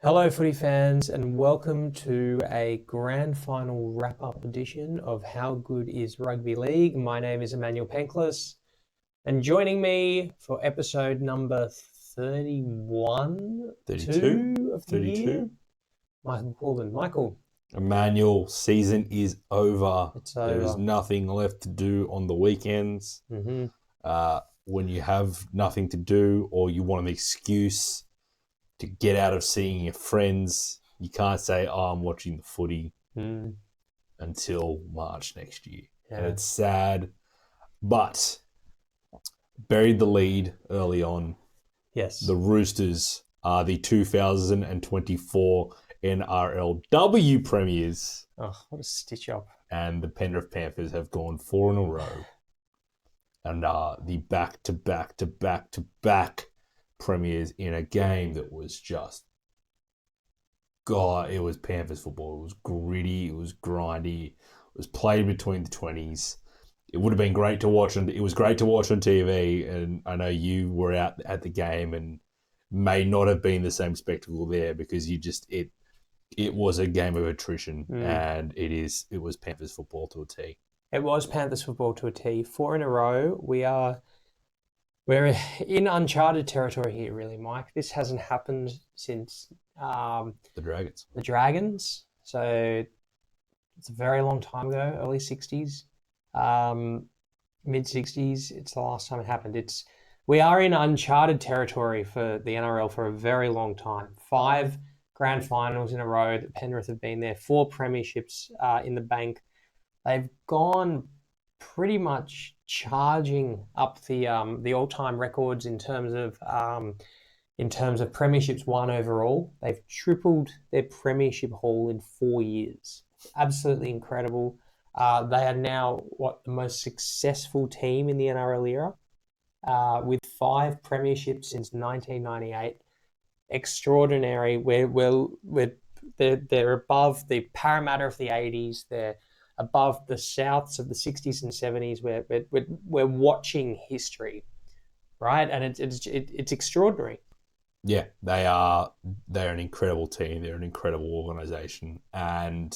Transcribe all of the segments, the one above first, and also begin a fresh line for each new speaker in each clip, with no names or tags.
Hello footy fans and welcome to a grand final wrap-up edition of How Good is Rugby League. My name is Emmanuel Penklis and joining me for episode number 31,
32
of the year, Michael Corbin. Michael.
Emmanuel, season is over.
It's over.
There is nothing left to do on the weekends. When you have nothing to do or you want an excuse to get out of seeing your friends, you can't say, I'm watching the footy until March next year.
Yeah.
And it's sad, but buried the lead early on.
Yes.
The Roosters are the 2024 NRLW premiers.
Oh, what a stitch up.
And the Penrith Panthers have gone 4 in a row and are the back-to-back premiers in a game that was just, God, it was Panthers football. It was gritty, it was grindy, it was played between the 20s. It would have been great to watch, and it was great to watch on TV, and I know you were out at the game and may not have been the same spectacle there because it was a game of attrition, and it was Panthers football to a T.
It was Panthers football to a T. 4 in a row. We're in uncharted territory here, really, Mike. This hasn't happened since
the Dragons.
The Dragons. So it's a very long time ago, early 60s, mid 60s. It's the last time it happened. We are in uncharted territory for the NRL for a very long time. 5 grand finals in a row that Penrith have been there. 4 premierships in the bank. They've gone pretty much charging up the all-time records in terms of premierships won overall. They've tripled their premiership haul in 4 years. Absolutely incredible. They are now the most successful team in the NRL era, with 5 premierships since 1998. Extraordinary. They're above the Parramatta of the 80s. They're above the Souths of the 60s and 70s. We're watching history, right? And it's extraordinary.
Yeah, they're an incredible team. They're an incredible organisation, and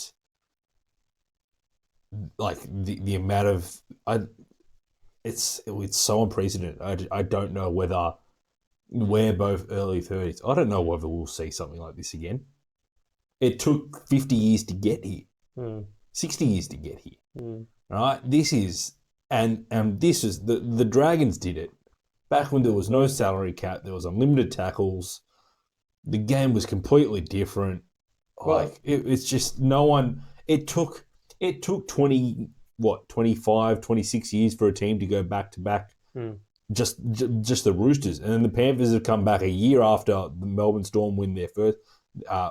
like the amount of it's so unprecedented. I don't know whether we're both early 30s. I don't know whether we'll see something like this again. It took 50 years to get here. 60 years to get here, right? This is the Dragons did it back when there was no salary cap, there was unlimited tackles. The game was completely different. It's just no one. It took 25, 26 years for a team to go back to back. Just the Roosters, and then the Panthers have come back a year after the Melbourne Storm win their first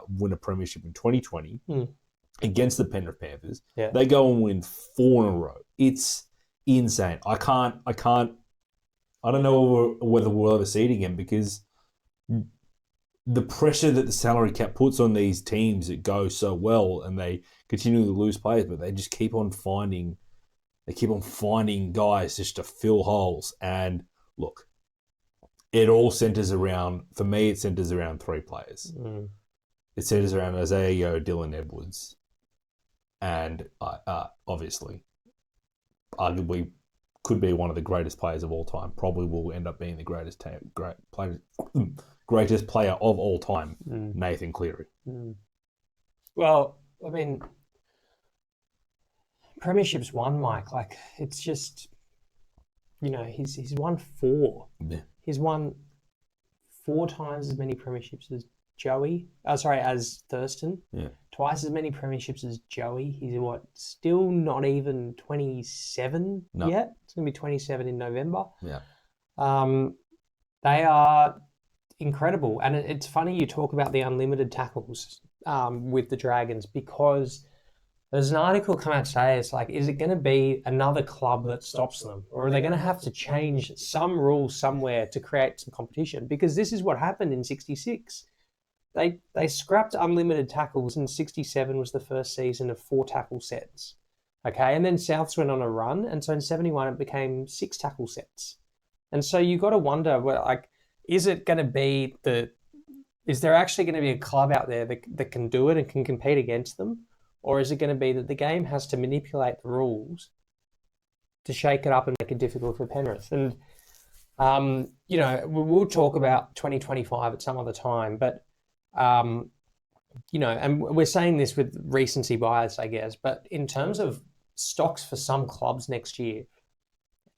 win a premiership in 2020. Against the Penrith Panthers.
Yeah.
They go and win 4 in a row. It's insane. I don't know whether we'll ever see it again because the pressure that the salary cap puts on these teams that go so well and they continually lose players, but they just keep on finding guys just to fill holes. And look, it all centers around 3 players. It centers around Isaiah Yeo, Dylan Edwards, and obviously, arguably, could be one of the greatest players of all time. Probably will end up being the greatest player of all time, Nathan Cleary.
Well, I mean, premierships won, Mike. Like, it's just, he's won 4.
Yeah.
He's won 4 times as many premierships as Thurston.
Yeah.
Twice as many premierships as Joey. He's still not even 27 yet. It's going to be 27 in November.
Yeah.
They are incredible. And it's funny you talk about the unlimited tackles with the Dragons because there's an article come out today. It's like, is it going to be another club that stops them? Or are they going to have to change some rules somewhere to create some competition? Because this is what happened in 66. They scrapped unlimited tackles, and 67 was the first season of 4 tackle sets. Okay, and then Souths went on a run, and so in 71 it became 6 tackle sets. And so you got to wonder, is it going to be the Is there actually going to be a club out there that can do it and can compete against them? Or is it going to be that the game has to manipulate the rules to shake it up and make it difficult for Penrith? And, we'll talk about 2025 at some other time, but, and we're saying this with recency bias, I guess, but in terms of stocks for some clubs next year,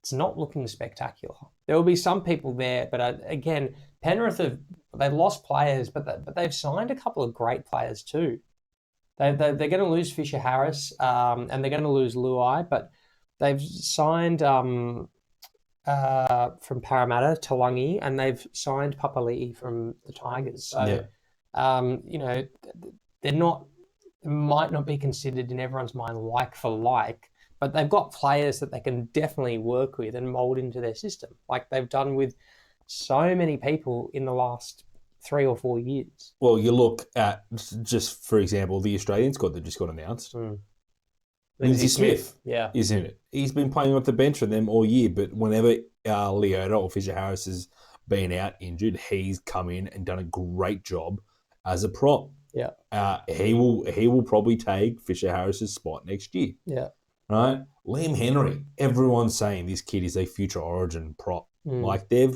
it's not looking spectacular. There will be some people there, but again, Penrith they've lost players, but they've signed a couple of great players too. They're going to lose Fisher Harris, and they're going to lose Luai, but they've signed from Parramatta, Talangi, and they've signed Papali'i from the Tigers. So, they're not, might not be considered in everyone's mind like for like, but they've got players that they can definitely work with and mold into their system, like they've done with so many people in the last 3 or 4 years.
Well, you look at, just for example, the Australian squad that just got announced. Lindsay Smith is in it. He's been playing off the bench for them all year, but whenever Leota or Fisher Harris has been out injured, he's come in and done a great job as a prop.
Yeah.
He will probably take Fisher Harris's spot next year.
Yeah.
Right? Liam Henry, everyone's saying this kid is a future Origin prop. Like the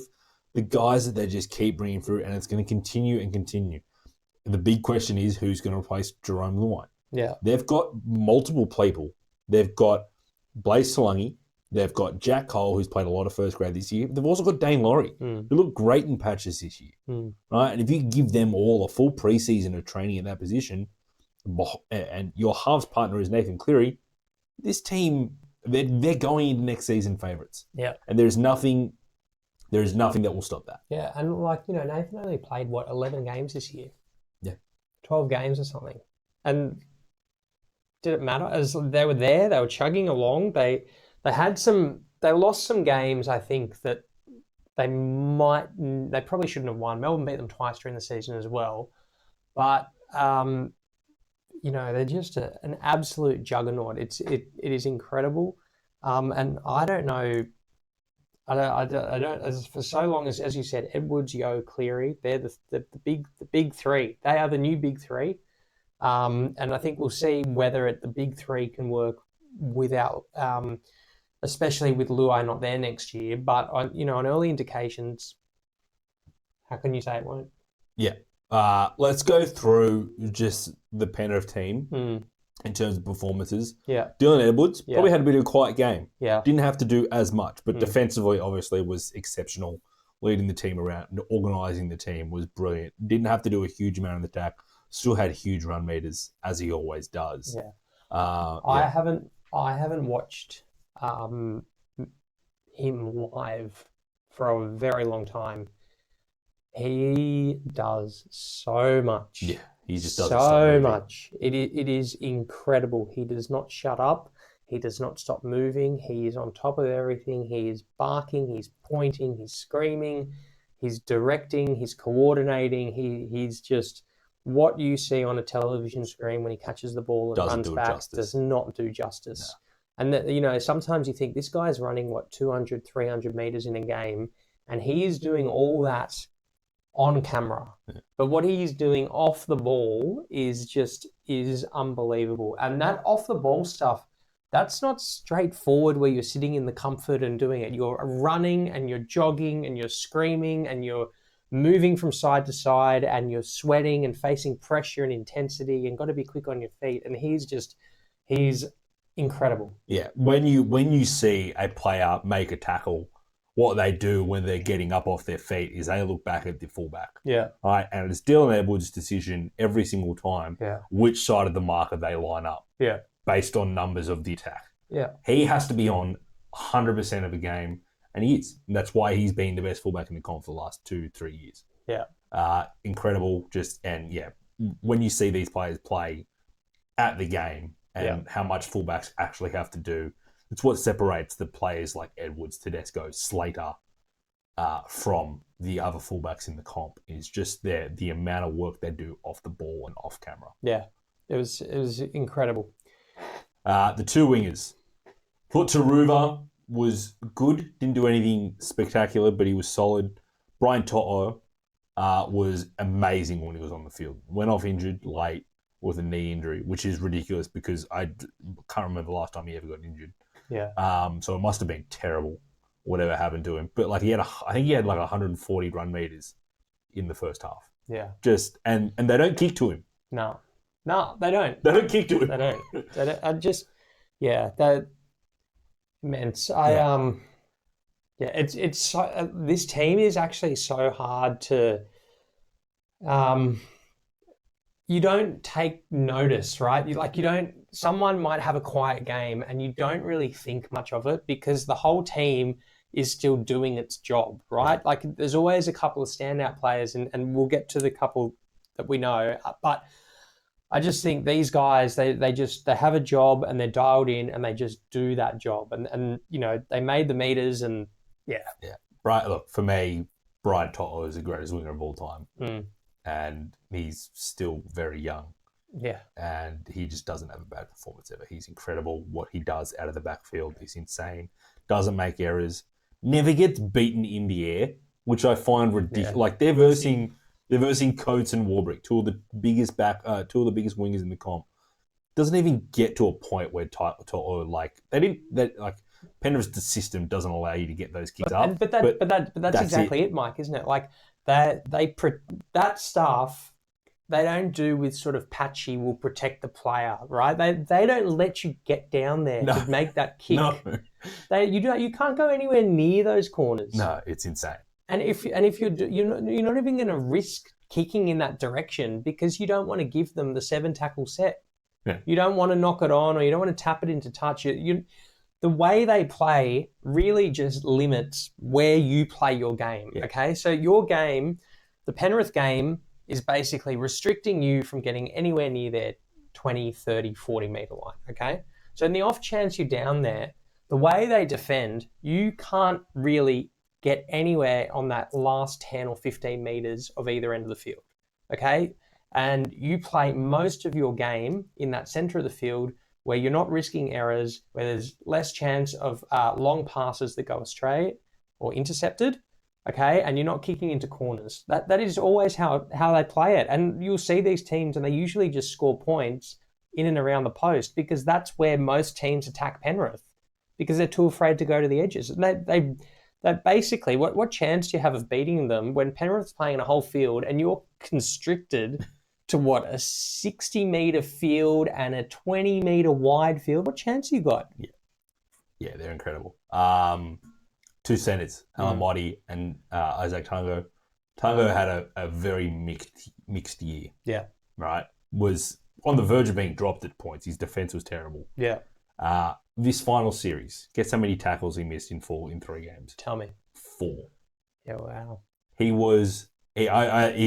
guys that they just keep bringing through, and it's going to continue and continue. The big question is who's going to replace Jerome Luai.
Yeah.
They've got multiple people. They've got Blaze Talangi. They've got Jack Cole, who's played a lot of first grade this year. They've also got Dane Laurie, who looked great in patches this year. Right? And if you give them all a full preseason of training in that position, and your halves partner is Nathan Cleary, this team, they're going into next season favourites.
Yeah.
And there's nothing that will stop that.
Yeah, and Nathan only played 11 games this year.
Yeah.
12 games or something. And did it matter? As they were there, they were chugging along. They lost some games, I think, that they probably shouldn't have won. Melbourne beat them twice during the season as well. But they're just an absolute juggernaut. It is incredible. And I don't know. I don't. For so long as you said, Edwards, Yeo, Cleary, they're the big three. They are the new big three. And I think we'll see whether the big three can work without, especially with Luai not there next year. But on early indications, how can you say it won't?
Yeah. Let's go through just the Penrith team in terms of performances.
Yeah.
Dylan Edwards probably had a bit of a quiet game.
Yeah.
Didn't have to do as much, but defensively, obviously, was exceptional. Leading the team around and organising the team was brilliant. Didn't have to do a huge amount of the attack. Still had huge run meters, as he always does.
Yeah.
Yeah.
I haven't watched him live for a very long time. He does so much.
Yeah, he just does
so much. It is incredible. He does not shut up. He does not stop moving. He is on top of everything. He is barking. He's pointing. He's screaming. He's directing. He's coordinating. He's just what you see on a television screen when he catches the ball and runs back does not do justice. No. And sometimes you think this guy's running 200, 300 meters in a game, and he is doing all that on camera. Yeah. But what he's doing off the ball is unbelievable. And that off the ball stuff, that's not straightforward where you're sitting in the comfort and doing it. You're running and you're jogging and you're screaming and you're moving from side to side and you're sweating and facing pressure and intensity and got to be quick on your feet. And he's incredible.
Yeah. When you see a player make a tackle, what they do when they're getting up off their feet is they look back at the fullback.
Yeah.
Right. And it's Dylan Edwards' decision every single time which side of the marker they line up.
Yeah. Based
on numbers of the attack.
Yeah.
He has to be on 100% of a game, and he is. And that's why he's been the best fullback in the comp for the last 2-3 years.
Yeah.
Incredible. When you see these players play at the game and how much fullbacks actually have to do, it's what separates the players like Edwards, Tedesco, Slater from the other fullbacks in the comp is just the amount of work they do off the ball and off camera.
Yeah, it was incredible.
The two wingers. Thought Taruva was good. Didn't do anything spectacular, but he was solid. Brian To'o was amazing when he was on the field. Went off injured late with a knee injury, which is ridiculous because I can't remember the last time he ever got injured.
Yeah.
So it must have been terrible, whatever happened to him. But like I think he had like 140 run meters in the first half.
Yeah.
Just and they don't kick to him.
No, they don't.
They don't kick to him.
They don't. They don't. I just, yeah, that immense. Yeah, it's so, this team is actually so hard to, you don't take notice, right? You don't. Someone might have a quiet game, and you don't really think much of it because the whole team is still doing its job, right? Like there's always a couple of standout players, and we'll get to the couple that we know, but I just think these guys, they have a job and they're dialed in and they just do that job. And they made the meters and yeah.
Right. Look, for me, Brian Toto is the greatest winger of all time.
Mm.
And he's still very young.
Yeah.
And he just doesn't have a bad performance ever. He's incredible. What he does out of the backfield is insane. Doesn't make errors. Never gets beaten in the air, which I find ridiculous. Yeah. Like they're versing Coates and Warbrick, two of the biggest wingers in the comp. Doesn't even get to a point where Penrith's system doesn't allow you to get those kicks up.
But that's exactly it, Mike, isn't it? Like that stuff they don't do with sort of patchy will protect the player, right? They don't let you get down there to make that kick.
No.
You can't go anywhere near those corners.
No, it's insane.
And if you're not even going to risk kicking in that direction because you don't want to give them the 7 tackle set.
Yeah.
You don't want to knock it on or you don't want to tap it into touch. The way they play really just limits where you play your game. Yeah. Okay, so your game, the Penrith game, is basically restricting you from getting anywhere near their 20, 30, 40 metre line. Okay, so in the off chance you're down there, the way they defend, you can't really get anywhere on that last 10 or 15 metres of either end of the field, okay? And you play most of your game in that centre of the field where you're not risking errors, where there's less chance of long passes that go astray or intercepted, okay? And you're not kicking into corners. That is always how they play it. And you'll see these teams and they usually just score points in and around the post because that's where most teams attack Penrith because they're too afraid to go to the edges. And that basically, what chance do you have of beating them when Penrith's playing in a whole field and you're constricted to a 60-metre field and a 20-metre wide field? What chance you got?
Yeah, they're incredible. 2 centres, Alamoti and Isaac Tungo. Tungo had a very mixed year.
Yeah.
Right? Was on the verge of being dropped at points. His defence was terrible.
Yeah.
This final series, guess how many tackles he missed in 3 games?
Tell me.
4.
Yeah, wow.
He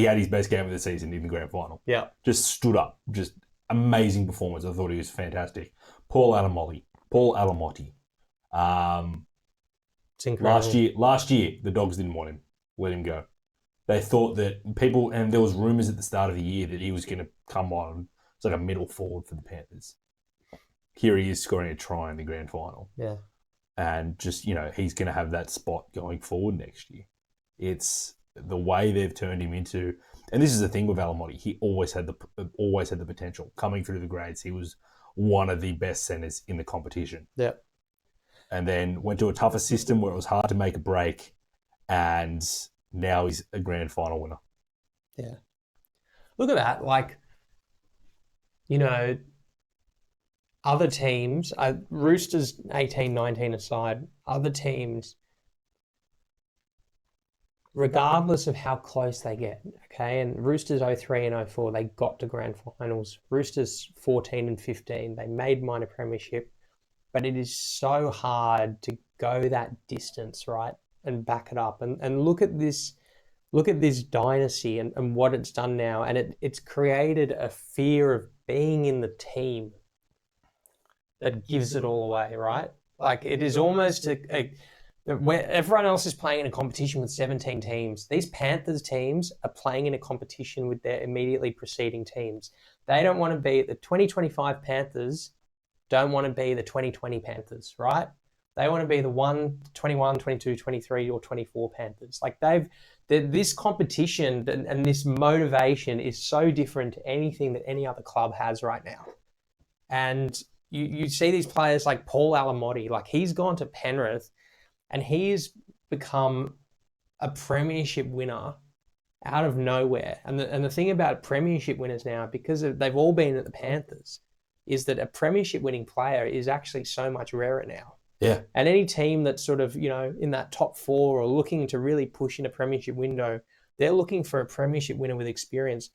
had his best game of the season in the grand final.
Yeah. Just
stood up. Just amazing performance. I thought he was fantastic. Paul Alamotti.
It's incredible.
Last year, the Dogs didn't want him. Let him go. They thought that and there was rumours at the start of the year that he was going to come on. It's like a middle forward for the Panthers. Here he is scoring a try in the grand final.
Yeah.
And just, he's going to have that spot going forward next year. It's the way they've turned him into, and this is the thing with Alamotti, he always had the potential. Coming through the grades, he was one of the best centres in the competition.
Yeah.
And then went to a tougher system where it was hard to make a break, and now he's a grand final winner.
Yeah. Look at that. Other teams, Roosters 18-19 aside, other teams, regardless of how close they get, okay, and Roosters 03 and 04, they got to grand finals. Roosters 14 and 15, they made minor premiership, but it is so hard to go that distance, right, and back it up. And look at this dynasty and what it's done now, and it's created a fear of being in the team that gives it all away, right? Like it is almost where everyone else is playing in a competition with 17 teams. These Panthers teams are playing in a competition with their immediately preceding teams. They don't want to be the 2025 Panthers. Don't want to be the 2020 Panthers, right? They want to be the 1, 21, 22, 23, or 24 Panthers. Like this competition and this motivation is so different to anything that any other club has right now. And you see these players like Paul Alamotti, like he's gone to Penrith and he's become a premiership winner out of nowhere. And the thing about premiership winners now, because they've all been at the Panthers, is that a premiership winning player is actually so much rarer now.
Yeah.
And any team that's sort of, in that top 4 or looking to really push in a premiership window, they're looking for a premiership winner with experience.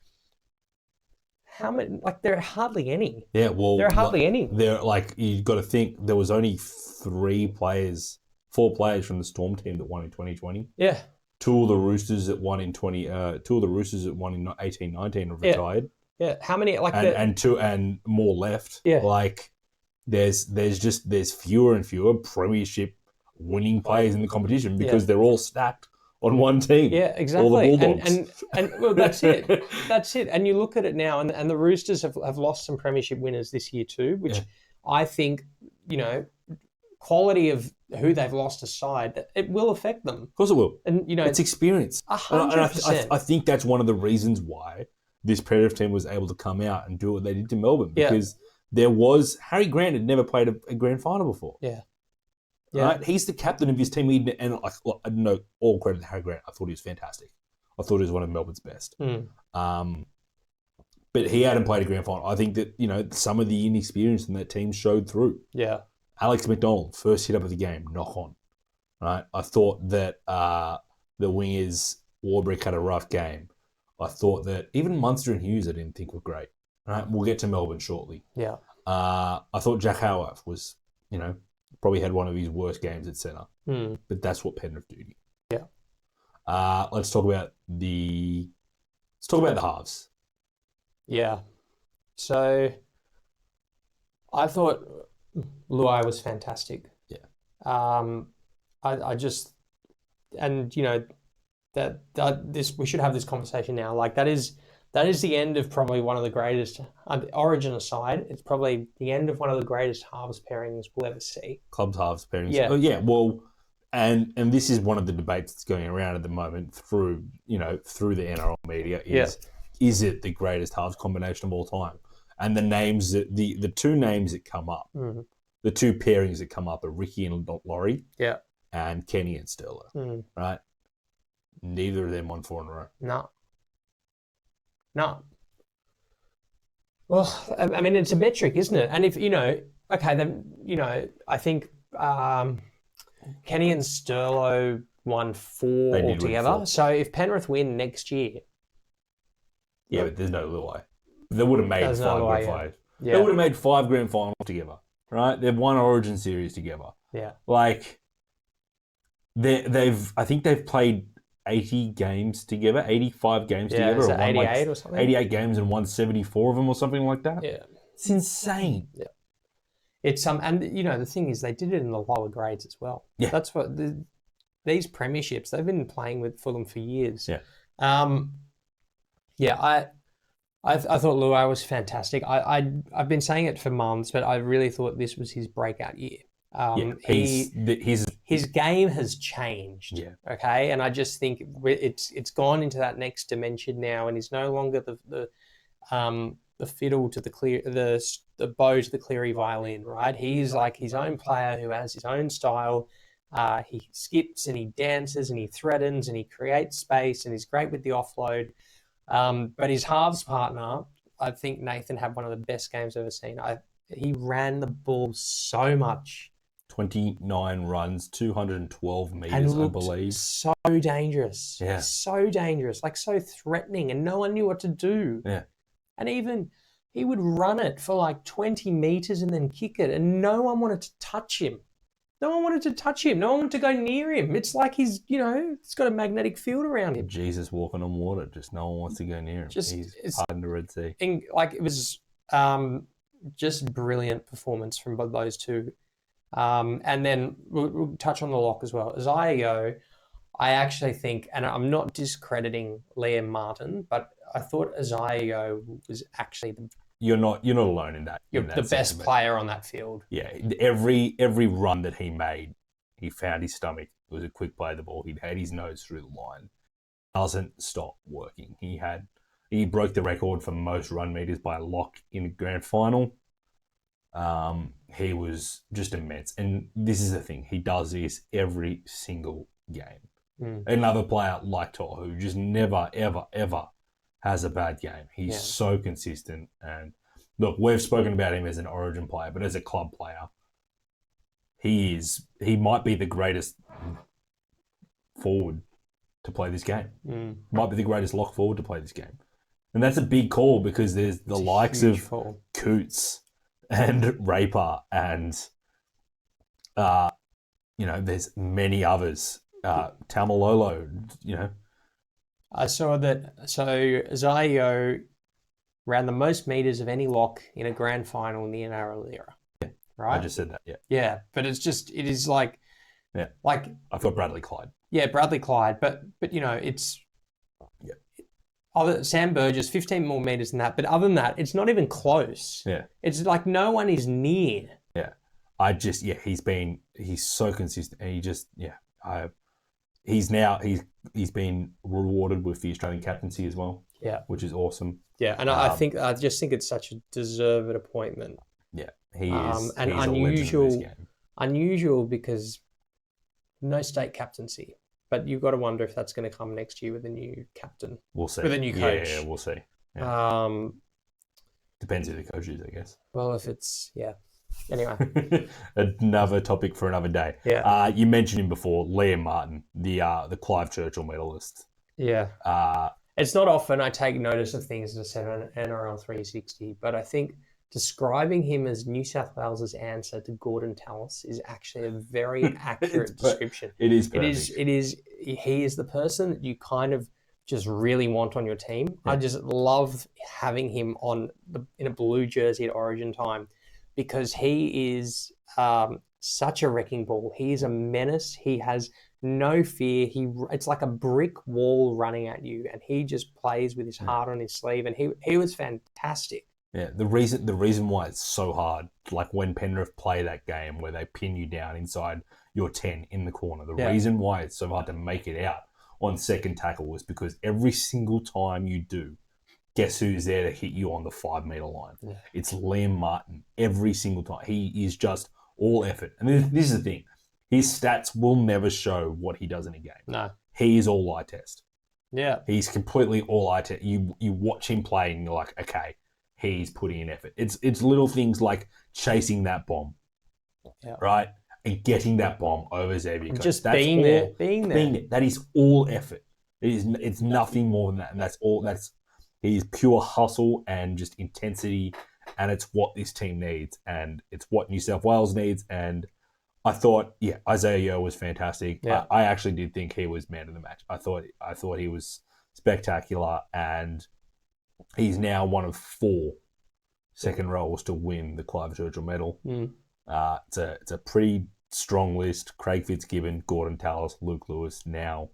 How many? Like, there are hardly any.
Yeah, well,
there are hardly any.
There, like, you've got to think there was only 4 players from the Storm team that won in 2020.
Yeah.
2 of the Roosters that won in 18-19 have retired.
Yeah. How many? Like,
and more left.
Yeah.
Like, there's fewer and fewer premiership winning players in the competition because they're all stacked on one team.
Yeah, exactly.
All the Bulldogs.
And well, that's it. That's it. And you look at it now, and the Roosters have lost some premiership winners this year too, which I think, quality of who they've lost aside, it will affect them.
Of course it will.
And,
it's experience.
100%.
I think that's one of the reasons why this Penrith team was able to come out and do what they did to Melbourne, because Harry Grant had never played a grand final before.
Yeah.
Yeah. Right? He's the captain of his team. And I don't know, all credit to Harry Grant. I thought he was fantastic. I thought he was one of Melbourne's best. But he hadn't played a grand final. I think that, some of the inexperience in that team showed through.
Yeah.
Alex McDonald, first hit up of the game, knock on. Right? I thought that the wingers, Warbrick had a rough game. I thought that even Munster and Hughes I didn't think were great. Right? We'll get to Melbourne shortly.
Yeah.
I thought Jack Howarth was, probably had one of his worst games at centre. But that's what Penrith do.
Yeah.
Let's talk about the halves.
Yeah. So I thought Luai was fantastic.
Yeah.
I just, and we should have this conversation now. Like, that is the end of probably one of the greatest, Origin aside, it's probably the end of one of the greatest halves pairings we'll ever see.
Clubs halves pairings.
Yeah.
Oh, yeah. Well, and this is one of the debates that's going around at the moment through the NRL media is it the greatest halves combination of all time? And the names the 2 names that come up, the 2 pairings that come up are Ricky and Laurie, and Kenny and Sterlo, right? Neither of them won 4 in a row.
No. Well, I mean, it's a metric, isn't it? And if, then, I think Kenny and Sterlo won 4 altogether. So if Penrith win next year.
Yeah, but there's no Luai. They would have made 5 grand finals.
Yeah.
They would have made 5 grand finals together, right? They've won Origin series together.
Yeah.
Like, I think they've played 80 games together, 85 games together.
Is it 88 or something?
88 games and won 74 of them or something like that.
Yeah.
It's insane.
Yeah. It's and the thing is, they did it in the lower grades as well.
Yeah.
That's what these premierships, they've been playing for them for years.
Yeah.
I thought Luai was fantastic. I've been saying it for months, but I really thought this was his breakout year. His game has changed.
Yeah.
Okay, and I just think it's gone into that next dimension now, and he's no longer the fiddle to the bow to the Cleary violin. Right? He's like his own player who has his own style. He skips and he dances and he threatens and he creates space and he's great with the offload. But his halves partner, I think Nathan had one of the best games I've ever seen. He ran the ball so much.
29 runs, 212 meters,
and
I believe.
So dangerous.
Yeah.
So dangerous. Like, so threatening, and no one knew what to do.
Yeah.
And even he would run it for like 20 meters and then kick it, and no one wanted to touch him. No one wanted to touch him. No one wanted to go near him. It's like he's got a magnetic field around him.
Jesus walking on water. Just no one wants to go near him. He's hard in the Red Sea.
It was just brilliant performance from both those two. And then we'll touch on the lock as well. Isaiah Yeo, I actually think, and I'm not discrediting Liam Martin, but I thought Isaiah Yeo was actually
You're not alone in that.
The best player on that field.
Yeah, every run that he made He found his stomach. It was a quick play of the ball. He'd had his nose through the line. Doesn't stop working. He broke the record for most run meters by a lock in the grand final. He was just immense. And this is the thing. He does this every single game. Another player like Toa, who just never, ever, ever has a bad game. He's so consistent. And look, we've spoken about him as an Origin player, but as a club player, he might be the greatest forward to play this game. Might be the greatest lock forward to play this game. And that's a big call because there's the likes of Coots and Raper and, there's many others. Tamalolo,
I saw that. So Zayo ran the most meters of any lock in a grand final in the NRL era.
Yeah,
right?
I just said that. Yeah.
Yeah, but it is like, like
I've got Bradley Clyde.
Yeah, Bradley Clyde, but it's Sam Burgess 15 more meters than that. But other than that, it's not even close.
Yeah,
it's like no one is near.
Yeah, he's so consistent, and he's been rewarded with the Australian captaincy as well.
Yeah,
which is awesome.
Yeah, and I just think it's such a deserved appointment.
Yeah, he is,
and unusual because no state captaincy. But you've got to wonder if that's going to come next year with a new captain.
We'll see.
With a new coach.
Yeah, we'll see. Yeah. Depends who the coach is, I guess.
Well, if it's anyway.
Another topic for another day.
Yeah.
You mentioned him before, Liam Martin, the Clive Churchill medalist.
Yeah. It's not often I take notice of things, as I said, on NRL 360, but I think describing him as New South Wales' answer to Gordon Tallis is actually a very accurate description.
It is perfect.
He is the person that you kind of just really want on your team. Yeah. I just love having him in a blue jersey at Origin time because he is such a wrecking ball. He is a menace. He has no fear. It's like a brick wall running at you, and he just plays with his heart on his sleeve, and he was fantastic.
Yeah, the reason why it's so hard, like when Penrith play that game where they pin you down inside your 10 in the corner, the reason why it's so hard to make it out on second tackle is because every single time you do, guess who's there to hit you on the 5 metre line? Yeah. It's Liam Martin every single time. He is just all effort. And this is the thing. His stats will never show what he does in a game.
No.
He is all eye test.
Yeah.
He's completely all eye test. You watch him play and you're like, okay, he's putting in effort. It's little things like chasing that bomb, right? And getting that bomb over Xavier.
Just being there.
That is all effort. It's nothing more than that. And he's pure hustle and just intensity. And it's what this team needs. And it's what New South Wales needs. And I thought, Isaiah Yeo was fantastic.
Yeah.
I actually did think he was man of the match. I thought he was spectacular, and he's now one of 4 second rows to win the Clive Churchill medal. It's a pretty strong list. Craig Fitzgibbon, Gordon Tallis, Luke Lewis, now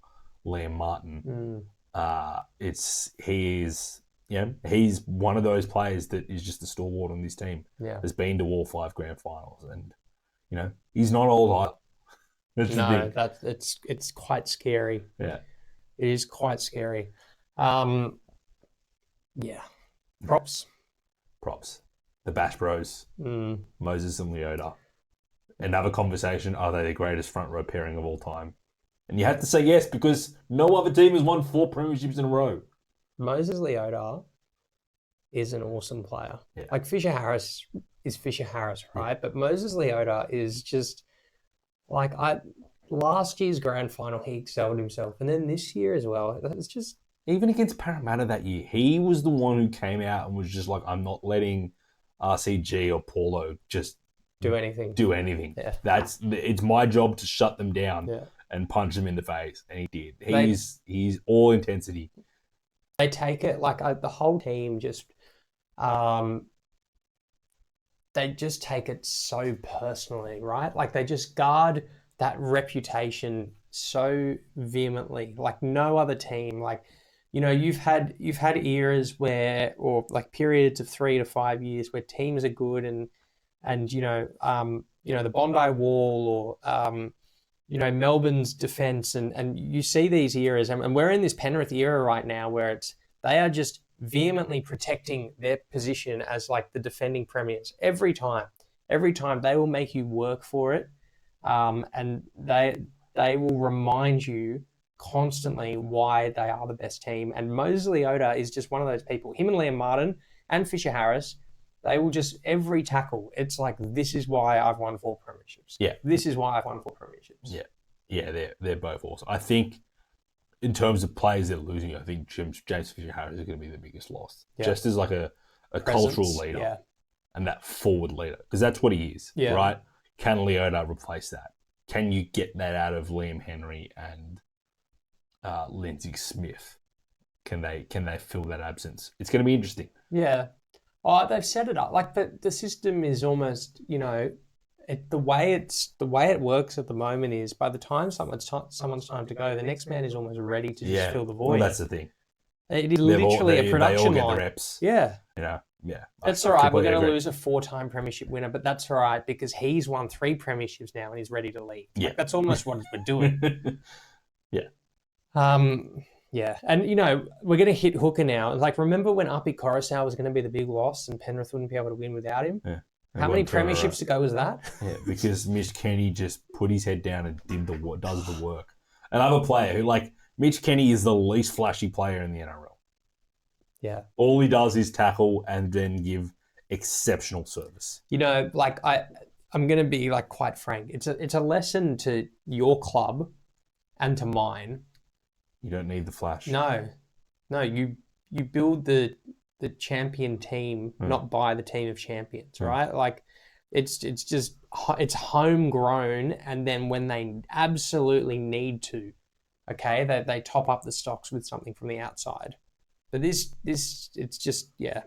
Liam Martin. He's one of those players that is just a stalwart on this team.
Yeah.
Has been to all 5 grand finals, and he's not old either.
It's quite scary.
Yeah,
it is quite scary. Props. The Bash Bros, Moses and Leota. Another conversation: are they the greatest front row pairing of all time? And you have to say yes because no other team has won 4 premierships in a row. Moses Leota is an awesome player.
Yeah.
Like Fisher Harris is Fisher Harris, right? Yeah. But Moses Leota is just like last year's grand final, he excelled himself, and then this year as well. It's just
even against Parramatta that year, he was the one who came out and was just like, "I'm not letting RCG or Paulo just
do anything.
Yeah. It's my job to shut them down and punch them in the face," and he did. He's all intensity.
They take it like the whole team just. They just take it so personally, right? Like they just guard that reputation so vehemently, like no other team. Like, you've had eras or periods of 3 to 5 years where teams are good and the Bondi Wall or Melbourne's defence, and you see these eras, and we're in this Penrith era right now where they are just vehemently protecting their position as like the defending premiers every time. Every time they will make you work for it, and they will remind you constantly why they are the best team. And Moses Leota is just one of those people. Him and Liam Martin and Fisher Harris, they will just every tackle. It's like, this is why I've won 4 premierships.
Yeah,
this is why I've won 4 premierships.
Yeah, they're both awesome. I think in terms of players that are losing, I think James Fisher Harris is going to be the biggest loss, just as like a cultural leader.
Yeah.
And that forward leader, because that's what he is, right? Can Leota replace that? Can you get that out of Liam Henry and Lindsay Smith? Can they fill that absence? It's going to be interesting.
Yeah. Oh, they've set it up. Like the system is almost, the way it works at the moment is by the time someone's time to go, the next man is almost ready to just fill the void.
Well, that's the thing.
It is literally a production
they all get
line.
The reps.
Yeah.
Yeah.
That's all right. We're going to lose a 4-time premiership winner, but that's all right because he's won 3 premierships now and he's ready to leave.
Yeah.
Like, that's almost what we're doing.
Yeah.
Yeah. And, we're going to hit hooker now. Like, remember when Api Coruscant was going to be the big loss and Penrith wouldn't be able to win without him?
Yeah.
How many premierships ago was that?
Yeah, because Mitch Kenny just put his head down and does the work. Another player who, like, Mitch Kenny is the least flashy player in the NRL.
Yeah.
All he does is tackle and then give exceptional service.
Like I'm going to be like quite frank. It's a lesson to your club and to mine.
You don't need the flash.
No, you build the champion team, not buy the team of champions, right? Like it's homegrown, and then when they absolutely need to, okay, they top up the stocks with something from the outside. But this it's just
Yeah.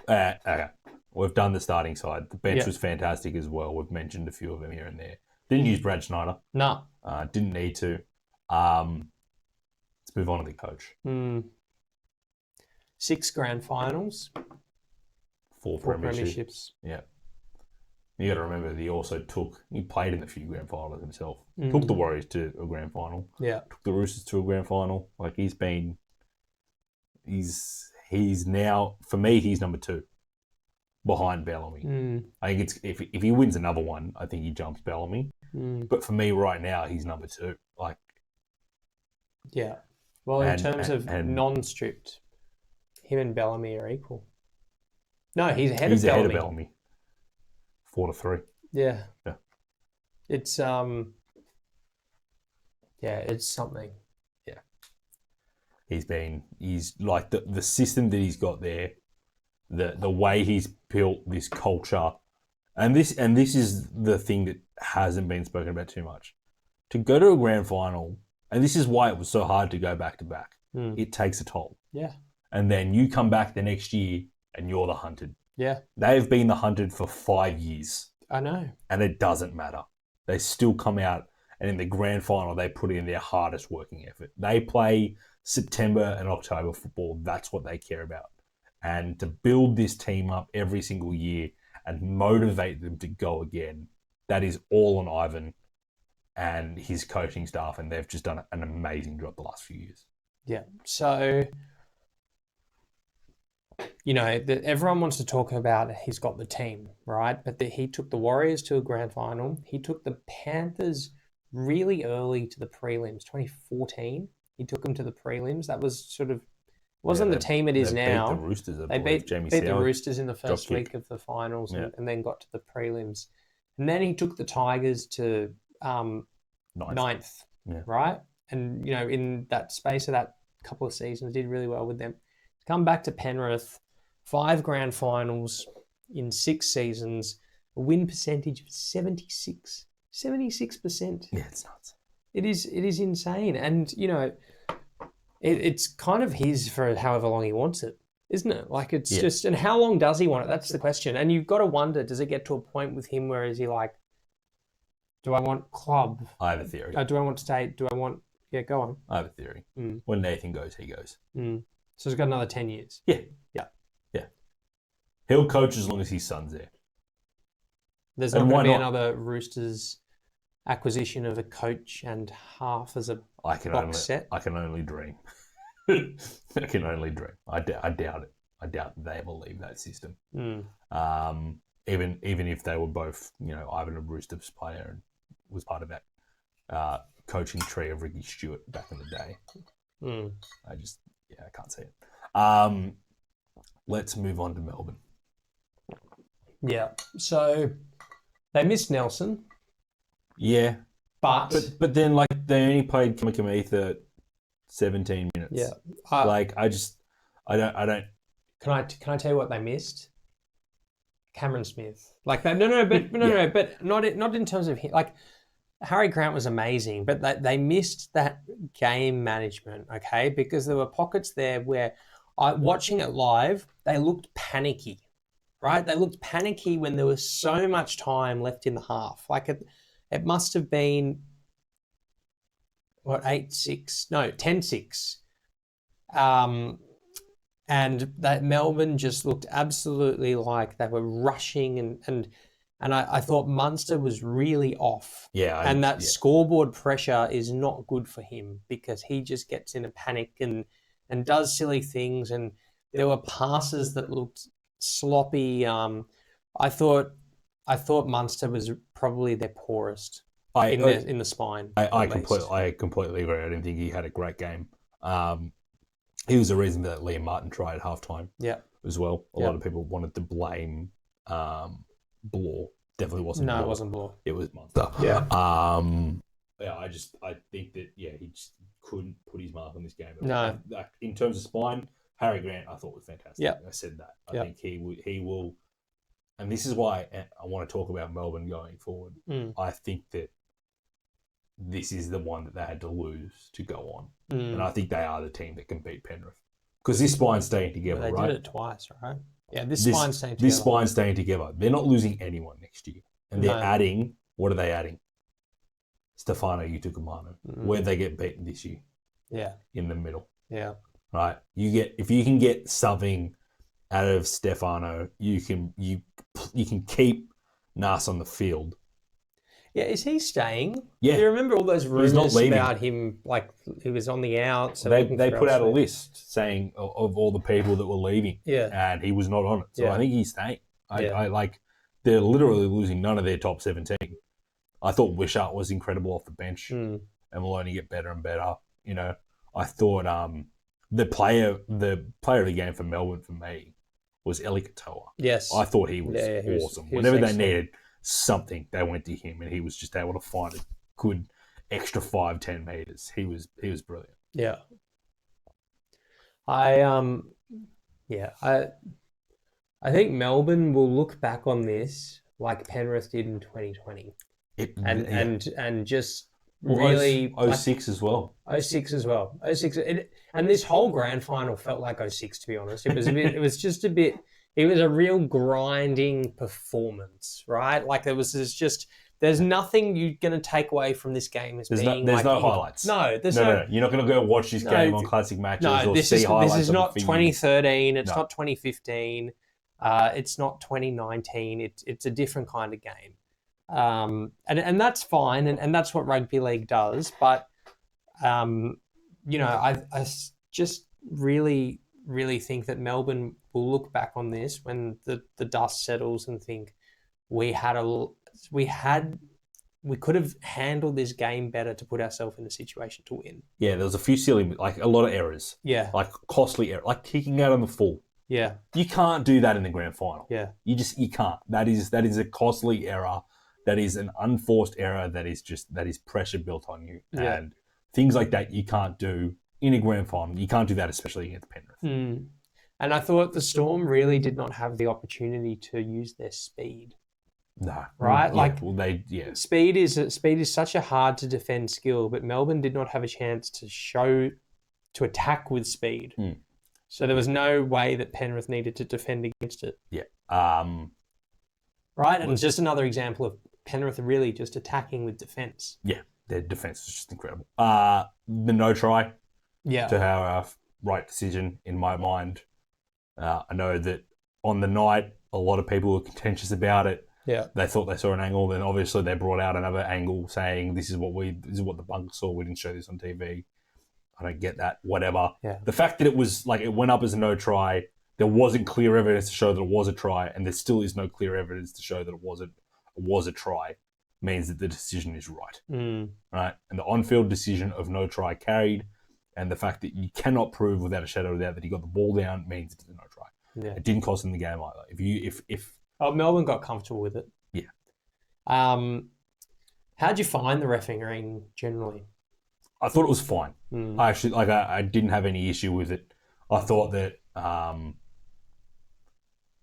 Okay. We've done the starting side. The bench was fantastic as well. We've mentioned a few of them here and there. Didn't use Brad Schneider.
No.
Didn't need to. Let's move on to the coach.
6 grand finals.
4 premierships. Yeah. You got to remember that he played in a few grand finals himself. Took the Warriors to a grand final.
Yeah.
Took the Roosters to a grand final. Like he's now, for me, he's number 2 behind Bellamy. I think it's if he wins another one, I think he jumps Bellamy. But for me right now, he's number 2. Like,
yeah. Well, in terms of non-stripped, him and Bellamy are equal. No, he's ahead of Bellamy.
He's ahead of Bellamy. 4-3.
Yeah. It's it's something.
Yeah. He's like the system that he's got there, the way he's built this culture, and this is the thing that hasn't been spoken about too much. To go to a grand final, and this is why it was so hard to go back to back. It takes a toll.
Yeah.
And then you come back the next year and you're the hunted.
Yeah.
They've been the hunted for 5 years.
I know.
And it doesn't matter. They still come out, and in the grand final, they put in their hardest working effort. They play September and October football. That's what they care about. And to build this team up every single year and motivate them to go again, that is all on Ivan and his coaching staff, and they've just done an amazing job the last few years.
Yeah. So, everyone wants to talk about he's got the team, right? But he took the Warriors to a grand final. He took the Panthers really early to the prelims, 2014. He took them to the prelims. That was sort of wasn't the team it is now.
They beat the Roosters.
They beat the Roosters in the first week of the finals, and then got to the prelims. And then he took the Tigers to ninth, right? And in that space of that couple of seasons, did really well with them. Come back to Penrith, 5 grand finals in 6 seasons, a win percentage of 76%.
Yeah, it's nuts.
It is insane, and it's kind of his for however long he wants it, isn't it? Like it's just, and how long does he want it? That's the question. And you've got to wonder, does it get to a point with him where is he like, do I want club?
I have a theory.
Do I want state? Do I want? Yeah, go on.
I have a theory. When Nathan goes, he goes.
So he's got another 10 years.
Yeah. He'll coach as long as his son's there.
There's not going to be another Roosters acquisition of a coach and half as a box set.
I can only dream. I can only dream. I doubt it. I doubt they ever leave that system. Even if they were both, Ivan and Roosters player and was part of that coaching tree of Ricky Stewart back in the day. I can't see it. Let's move on to Melbourne.
Yeah. So they missed Nelson.
Yeah. But then they only played Kamikamitha 17 minutes.
Yeah.
I don't.
Can I tell you what they missed? Cameron Smith. But not in terms of him. Harry Grant was amazing, but they missed that game management, okay? Because there were pockets there where watching it live, they looked panicky, right? They looked panicky when there was so much time left in the half. It must have been, 8-6? No, 10-6. And that Melbourne just looked absolutely like they were rushing and I thought Munster was really off.
Yeah.
And that scoreboard pressure is not good for him because he just gets in a panic and does silly things. And there were passes that looked sloppy. I thought Munster was probably their poorest in the spine.
I completely agree. I didn't think he had a great game. He was the reason that Liam Martin tried at halftime.
Yeah.
As well. A lot of people wanted to blame Blore. Definitely wasn't Blore.
No, it wasn't Blore.
It was Munster.
Yeah.
I think that he just couldn't put his mark on this game.
No.
In terms of spine, Harry Grant I thought was fantastic.
Yeah.
I said that. I think he will, and this is why I want to talk about Melbourne going forward. I think that this is the one that they had to lose to go on. And I think they are the team that can beat Penrith. Because this spine's staying together,
they
right?
They did it twice, right? Yeah, this spine's staying together.
This spine's staying together. They're not losing anyone next year. And they're adding, what are they adding? Stefano Utoikamanu. Where'd they get beaten this year?
Yeah.
In the middle.
Yeah.
Right? If you can get something out of Stefano, you can keep Nas on the field.
Yeah, is he staying?
Yeah.
Do you remember all those rumours about him, he was on the out? So
they put out a list saying of all the people that were leaving.
Yeah.
And he was not on it. So I think he's staying. They're literally losing none of their top 17. I thought Wishart was incredible off the bench and will only get better and better. I thought the player of the game for Melbourne for me was Eli Katoa.
Yes.
I thought he was awesome. Whenever they needed something, they went to him and he was just able to find a good extra 5-10 meters. He was brilliant.
Yeah. I think Melbourne will look back on this like Penrith did in 2020. And just really
06 as well.
06 as well. 06 and this whole grand final felt like 06 to be honest. It was it was a real grinding performance, right? There's nothing you're going to take away from this game as
there's no highlights.
No,
no. You're not going to go watch this game on Classic Matches or see highlights.
This is not 2013. It's not 2015. It's not 2019. It's a different kind of game. And that's fine, and that's what rugby league does. But I just really, really think that Melbourne will look back on this when the dust settles and think we could have handled this game better to put ourselves in a situation to win.
Yeah, there was a few silly, a lot of errors.
Yeah,
costly errors, kicking out on the full.
Yeah,
you can't do that in the grand final.
Yeah,
you can't. That is a costly error. That is an unforced error. That is pressure built on you, and things like that you can't do in a grand final. You can't do that, especially against Penrith.
And I thought the Storm really did not have the opportunity to use their speed.
No,
right?
Speed
is such a hard to defend skill, but Melbourne did not have a chance to attack with speed. So there was no way that Penrith needed to defend against it.
Yeah.
Right, and it's just another example of Penrith really just attacking with defence.
Yeah, their defence is just incredible. The no try.
Yeah.
To our right decision in my mind. I know that on the night, a lot of people were contentious about it.
Yeah.
They thought they saw an angle, then obviously they brought out another angle saying this is what the bunk saw. We didn't show this on TV. I don't get that. Whatever.
Yeah.
The fact that it was like it went up as a no try, there wasn't clear evidence to show that it was a try, and there still is no clear evidence to show that it was a try, means that the decision is right. Right? And the on-field decision of no try carried, and the fact that you cannot prove without a shadow of a doubt that he got the ball down means it's a no try.
Yeah.
It didn't cost him the game either. If
Melbourne got comfortable with it.
Yeah.
How'd you find the refereeing generally?
I thought it was fine. I actually I didn't have any issue with it. I thought that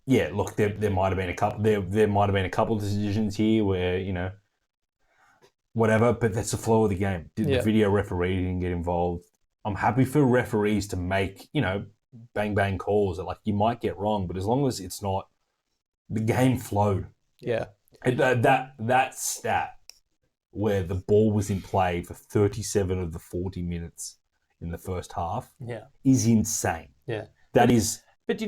look, there might have been a couple there might have been a couple of decisions here where, whatever, but that's the flow of the game. The video referee didn't get involved. I'm happy for referees to make, bang bang calls that you might get wrong, but as long as it's not, the game flowed.
Yeah.
And that stat where the ball was in play for 37 of the 40 minutes in the first half is insane.
Yeah.
That is...
But,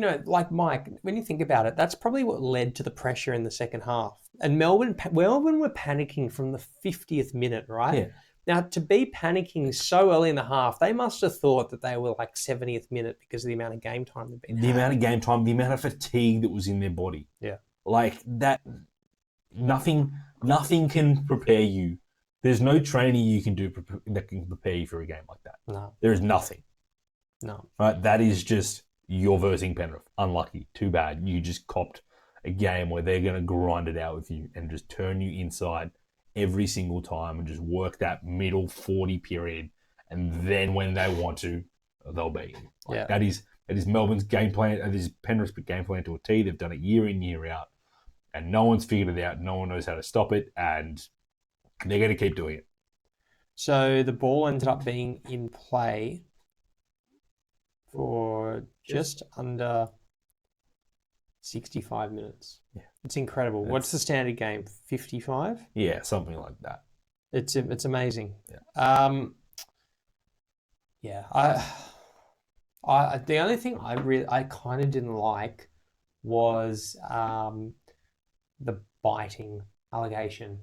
Mike, when you think about it, that's probably what led to the pressure in the second half. And Melbourne were panicking from the 50th minute, right?
Yeah.
Now, to be panicking so early in the half, they must have thought that they were 70th minute because of the amount of game time they've been having.
The amount of game time, the amount of fatigue that was in their body.
Yeah.
That... Nothing can prepare you. There's no training you can do that can prepare you for a game like that.
No.
There is nothing.
No.
Right? That is just you're versing Penrith. Unlucky. Too bad. You just copped a game where they're going to grind it out with you and just turn you inside every single time and just work that middle 40 period. And then when they want to, they'll beat you. That is Melbourne's game plan. That is Penrith's game plan to a T. They've done it year in, year out. And no one's figured it out. No one knows how to stop it. And they're going to keep doing it.
So the ball ended up being in play for just under 65 minutes. Yeah. It's incredible. What's the standard game? 55?
Yeah, something like that.
It's amazing.
Yeah.
I the only thing I kind of didn't like was the biting allegation.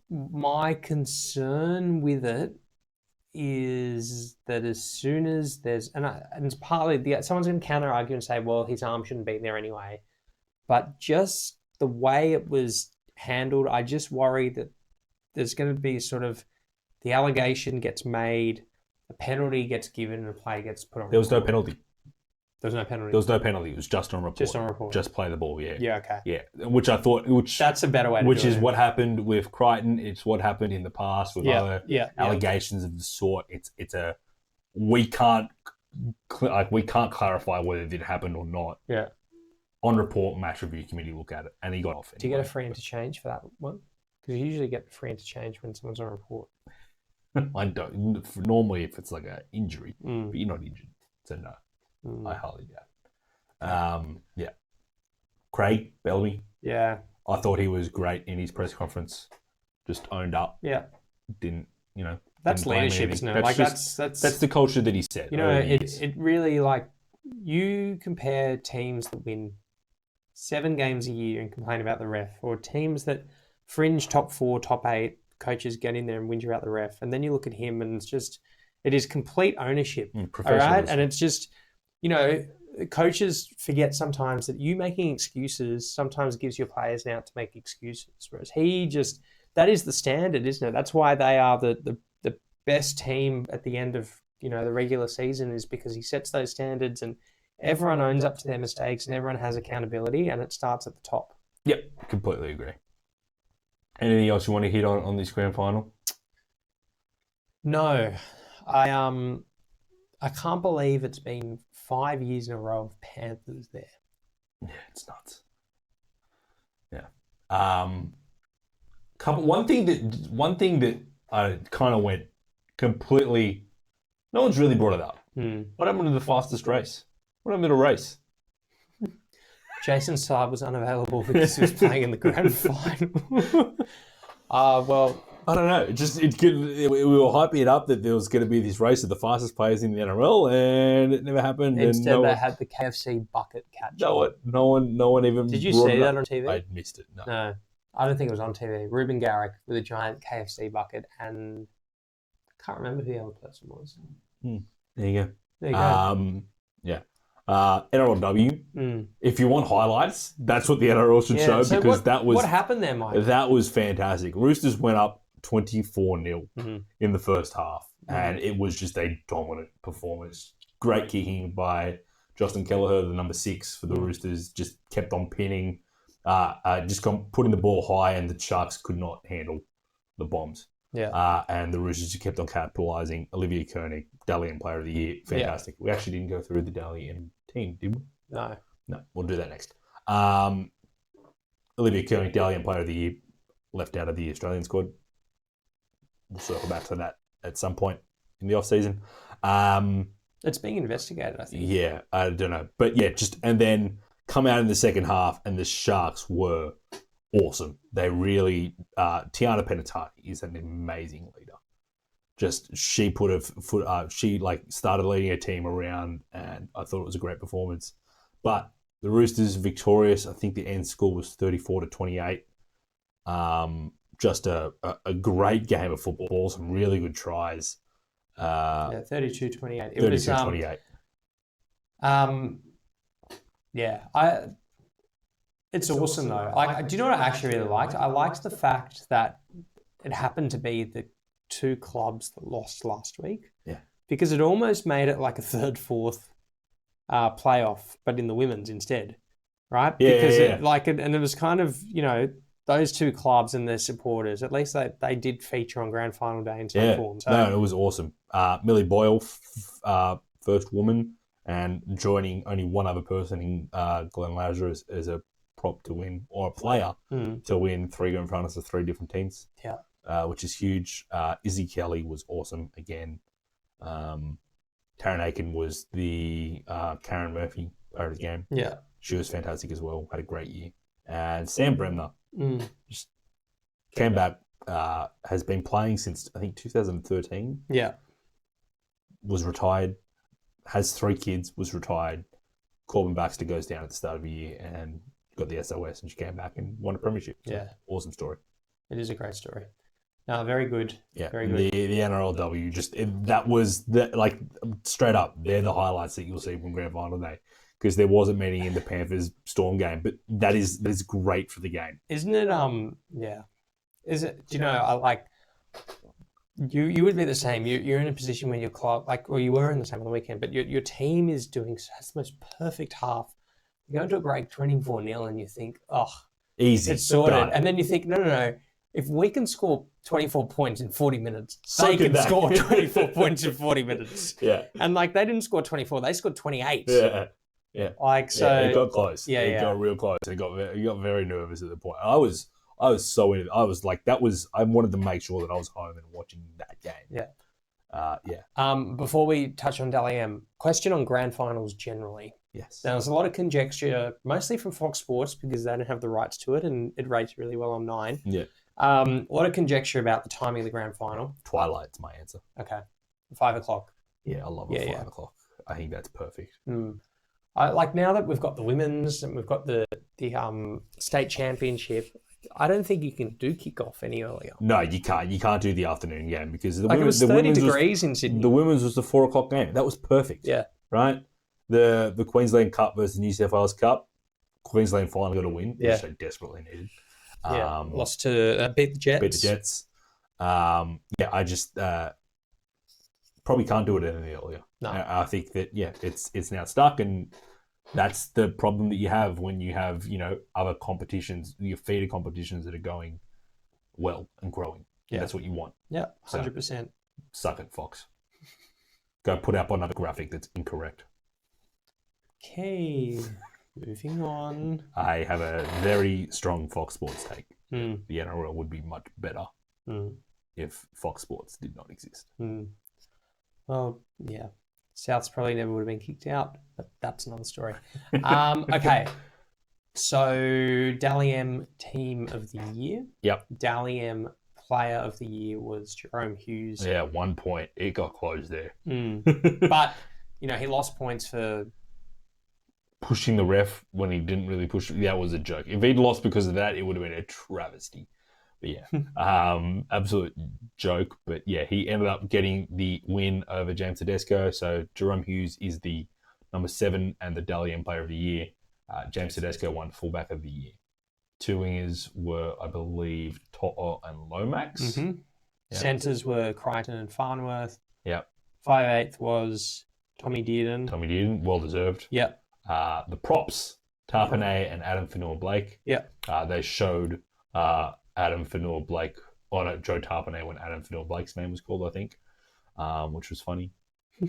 My concern with it is that as soon as there's and it's partly someone's going to counter argue and say, well, his arm shouldn't be there anyway, but just the way it was handled, I just worry that there's going to be sort of the allegation gets made, a penalty gets given, and a play gets put on.
There was no penalty.
There was no penalty.
There was no penalty. It was just on report.
Just on report.
Just play the ball. Yeah.
Yeah. Okay.
Yeah. Which I thought.
That's a better way.
Which is what happened with Crichton. It's what happened in the past with other allegations of the sort. We can't clarify whether it did happen or not.
Yeah.
On report, match review committee look at it, and he got off.
Do you get a free interchange for that one? Because you usually get free interchange when someone's on report.
I don't. Normally, if it's like an injury, but you're not injured, so no. I highly doubt. Yeah. Craig Bellamy.
Yeah.
I thought he was great in his press conference. Just owned up.
Yeah.
Didn't.
That's leadership, isn't it?
That's the culture that he set.
It really you compare teams that win 7 games a year and complain about the ref, or teams that fringe top 4, top 8, coaches get in there and whinge about the ref, and then you look at him and it is complete ownership. All right, and it's just. Coaches forget sometimes that you making excuses sometimes gives your players an out to make excuses, whereas that is the standard, isn't it? That's why they are the best team at the end of the regular season, is because he sets those standards and everyone owns up to their mistakes and everyone has accountability, and it starts at the top.
Yep, completely agree. Anything else you want to hit on this grand final?
No, I can't believe it's been 5 years in a row of Panthers there.
Yeah, it's nuts. Yeah. One thing that I kind of went completely. No one's really brought it up. What happened to the fastest race? What happened to the race?
Jason Saab was unavailable because he was playing in the grand final. Well,
I don't know. We were hyping it up that there was going to be this race of the fastest players in the NRL, and it never happened.
Instead,
and
they had the KFC bucket catch.
No one even.
Did you
brought
see
it
that
up.
on TV?
I missed it.
No, I don't think it was on TV. Ruben Garrick with a giant KFC bucket, and I can't remember who the other person was.
There you go.
There you go.
Yeah. NRLW. If you want highlights, that's what the NRL should show,
so
because
what happened there, Mike?
That was fantastic. Roosters went up 24-0 in the first half, and it was just a dominant performance. Great kicking by Justin Kelleher, the number 6 for the Roosters, just kept on pinning, putting the ball high, and the Sharks could not handle the bombs.
Yeah.
And the Roosters just kept on capitalising. Olivia Koenig, Dally M Player of the Year, fantastic. We actually didn't go through the Dally M team, did we?
No,
we'll do that next. Olivia Koenig, Dally M Player of the Year, left out of the Australian squad. We'll circle back to that at some point in the off-season.
It's being investigated, I think.
Yeah, I don't know. But yeah, and then come out in the second half, and the Sharks were awesome. They really, Tiana Penatani is an amazing leader. She put her foot up. She started leading her team around, and I thought it was a great performance. But the Roosters victorious. I think the end score was 34-28. Just a great game of football. Some really good tries.
32-28.
32-28.
It's awesome though. Do you know what I actually really liked? I liked the fact that it happened to be the 2 clubs that lost last week.
Yeah.
Because it almost made it like a 3rd, 4th playoff, but in the women's instead, right?
Yeah,
because
yeah.
and it was kind of, those 2 clubs and their supporters, at least they did feature on grand final day in some form. So,
no, it was awesome. Millie Boyle, first woman, and joining only one other person in Glenn Lazar as a prop to win, or a player to win 3 grand finals for 3 different teams.
Yeah.
Which is huge. Izzy Kelly was awesome again. Taryn Aiken was the Karen Murphy player of the game.
Yeah.
She was fantastic as well. Had a great year. And Sam Bremner just came back, has been playing since, I think, 2013.
Yeah.
Was retired, has 3 kids, was retired. Corbin Baxter goes down at the start of the year and got the SOS, and she came back and won a premiership. So,
yeah.
Awesome story.
It is a great story. No, very good.
Yeah,
very good.
The NRLW, that was straight up. They're the highlights that you'll see from grand final day, because there wasn't many in the Panthers Storm game, but that is great for the game.
Isn't it? Yeah. Is it? Do you know? I like. You would be the same. You're in a position where your club, or you were in the same on the weekend, but your team has the most perfect half. You go into a break 24-0 and you think, oh,
easy,
it's sorted,
done.
And then you think, no. If we can score 24 points in 40 minutes, they can score 24 points in 40 minutes.
Yeah.
And they didn't score 24, they scored 28.
Yeah. Yeah.
It
got close.
Yeah.
It got real close. It got very nervous at the point. I was so in it. I was like, I wanted to make sure that I was home and watching that game.
Yeah. Before we touch on Dally M, question on grand finals generally.
Yes.
Now, there's a lot of conjecture, mostly from Fox Sports, because they don't have the rights to it, and it rates really well on 9.
Yeah.
A lot of conjecture about the timing of the grand final.
Twilight's my answer.
Okay. 5 o'clock.
Yeah, I love 5 o'clock. I think that's perfect.
Now that we've got the women's and we've got the state championship, I don't think you can do kickoff any earlier.
No, you can't. You can't do the afternoon game, because
it was 30 degrees in Sydney.
The women's was the 4 o'clock game. That was perfect.
Yeah.
Right? The Queensland Cup versus New South Wales Cup. Queensland finally got a win, which they desperately needed.
Lost to beat the Jets.
I just probably can't do it any earlier.
No.
I think that it's now stuck, and that's the problem that you have when you have other competitions, your feeder competitions that are going well and growing. Yeah, that's what you want.
Yeah, 100%.
Suck it, Fox. Go put up another graphic that's incorrect.
Okay, moving on.
I have a very strong Fox Sports take. The NRL would be much better if Fox Sports did not exist.
Well, yeah. Souths probably never would have been kicked out, but that's another story. Okay. So, Dally M Team of the Year.
Yep.
Dally M player of the year was Jerome Hughes.
Yeah, 1 point. It got closed there.
But, he lost points for
pushing the ref when he didn't really push. That was a joke. If he'd lost because of that, it would have been a travesty. But yeah, absolute joke. But yeah, he ended up getting the win over James Tedesco. So Jerome Hughes is the number 7 and the Dally M Player of the Year. James Tedesco won Fullback of the Year. 2 wingers were, I believe, To'o and Lomax.
Mm-hmm. Yep. Centres were Crichton and Farnworth.
Yep.
5/8 was Tommy Dearden.
Tommy Dearden, well deserved.
Yep.
The props, Tarpanay and Adam Fanua-Blake.
Yep.
They showed Adam Fanua-Blake on Joe Tarpanay when Adam Fanua-Blake's name was called, I think, which was funny.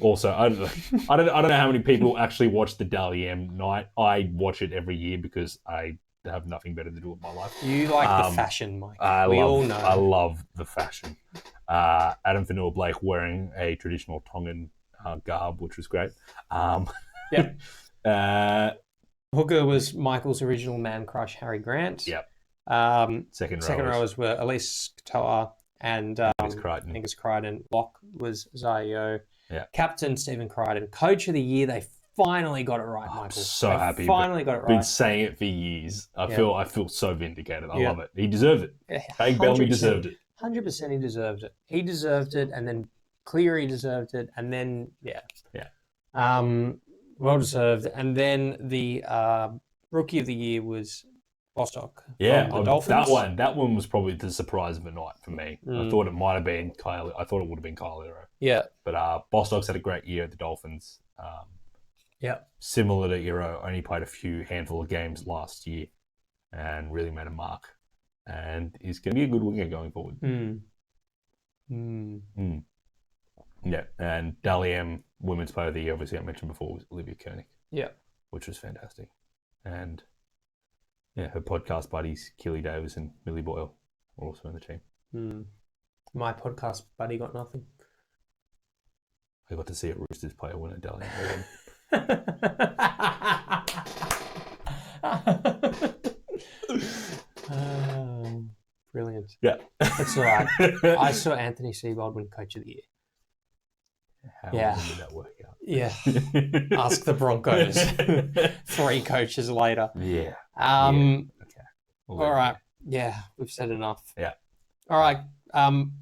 Also, I don't know how many people actually watch the Dally M night. I watch it every year because I have nothing better to do with my life.
You like the fashion, Mike.
All know. I love the fashion. Adam Fanua-Blake wearing a traditional Tongan garb, which was great.
Yep. Hooker was Michael's original man crush, Harry Grant.
Yep.
Second rowers were Elise Katoa and Angus Crichton. Lock was Zayo.
Yeah.
Captain Stephen Crichton. Coach of the year, they finally got it right, Michael.
I'm so happy.
Finally got it right.
Been saying it for years. I feel so vindicated. I love it. He deserved it. Craig Bellamy deserved it.
100% he deserved it. He deserved it, and then Cleary deserved it, and then well deserved. And then the rookie of the year was Bostock.
Yeah,
the Dolphins.
That one was probably the surprise of the night for me. I thought it might have been Kyle. I thought it would have been Kyle Lero.
Yeah,
but Bostock's had a great year at the Dolphins. Similar to Iro, only played a handful of games last year, and really made a mark. And he's going to be a good winger going forward. Yeah, and Dally M Women's Player of the Year, obviously I mentioned before, was Olivia Koenig.
Yeah,
which was fantastic. And yeah, her podcast buddies, Keely Davis and Millie Boyle, were also in the team.
My podcast buddy got nothing.
I got to see a Roosters player win a Dally M.
Brilliant.
Yeah.
That's all right. I saw Anthony Seibold win Coach of the Year.
How did that work out?
Yeah. Ask the Broncos. 3 coaches later.
Yeah.
Okay. All right. Yeah, we've said enough.
Yeah.
All right.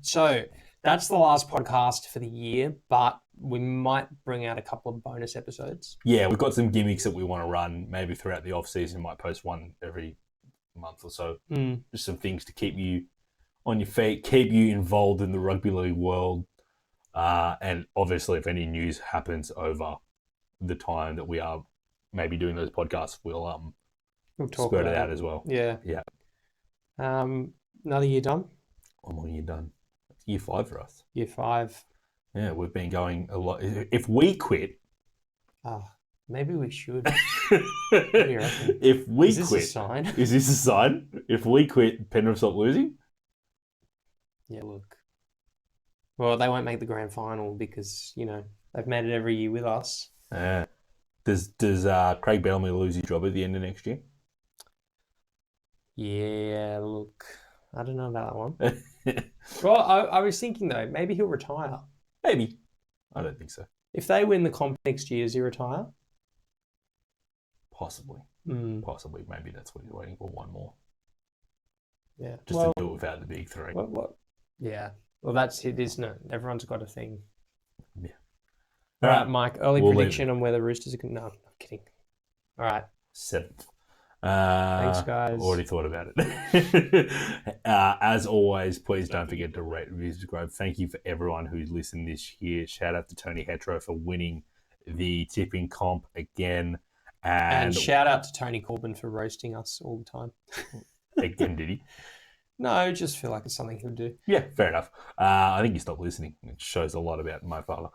So that's the last podcast for the year, but we might bring out a couple of bonus episodes.
Yeah, we've got some gimmicks that we want to run maybe throughout the off season. Might post one every month or so. Just some things to keep you on your feet, keep you involved in the rugby league world. And obviously, if any news happens over the time that we are maybe doing those podcasts, we'll talk spread it out as well.
Yeah.
Yeah.
Another year done?
One more year done. It's year 5 for us.
Year 5.
Yeah, we've been going a lot. If we quit...
maybe we should. What do you reckon?
If we
quit...
Is this a sign? Is this a sign? If we quit, Penrith stop losing?
Yeah, look. Well, they won't make the grand final because, they've made it every year with us.
Does Craig Bellamy lose his job at the end of next year?
Yeah, look. I don't know about that one. Well, I was thinking, though, maybe he'll retire.
Maybe. I don't think so.
If they win the comp next year, does he retire?
Possibly. Possibly. Maybe that's what he's waiting for, one more.
Yeah.
Just to do it without the big 3.
What? Yeah. Well, that's it, isn't it? Everyone's got a thing.
Yeah.
All right, Mike. Early prediction on where the Roosters are going to... No, I'm kidding. All right.
7th.
Thanks, guys.
Already thought about it. As always, please don't forget to rate, review, subscribe. Thank you for everyone who's listened this year. Shout out to Tony Hetro for winning the tipping comp again. And
shout out to Tony Corbin for roasting us all the time.
Again, did he?
No, I just feel like it's something he'll do.
Yeah, fair enough. I think he stopped listening. It shows a lot about my father.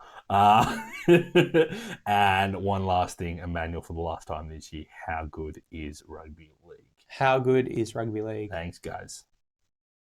And one last thing, Emanuel, for the last time this year, how good is rugby league?
How good is rugby league?
Thanks, guys.